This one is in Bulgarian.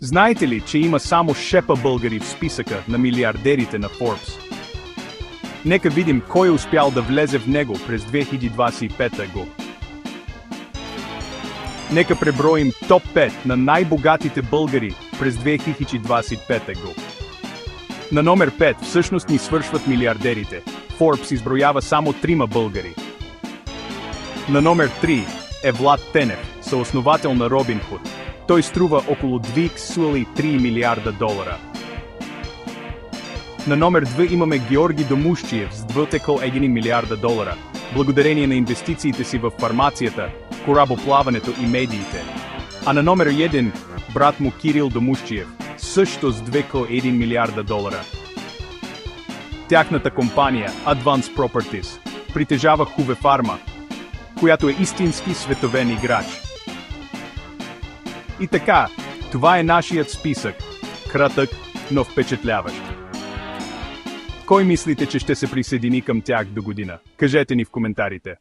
Знаете ли, че има само шепа българи в списъка на милиардерите на Forbes? Нека видим кой е успял да влезе в него през 2025 го. Нека преброим топ 5 на най-богатите българи през 2025 го. На номер 5 всъщност ни свършват милиардерите. Forbes изброява само 3 българи. На номер 3 е Влад Тенев, съосновател на Robinhood. Той струва около 2,3 милиарда долара. На номер 2 имаме Георги Домусчиев с 2,1 милиарда долара, благодарение на инвестициите си в фармацията, корабоплаването и медиите. А на номер 1 брат му Кирил Домусчиев, също с 2,1 милиарда долара. Тяхната компания Advance Properties притежава Хувефарма, която е истински световен играч. И така, това е нашият списък. Кратък, но впечатляващ. Кой мислите, че ще се присъедини към тях до година? Кажете ни в коментарите.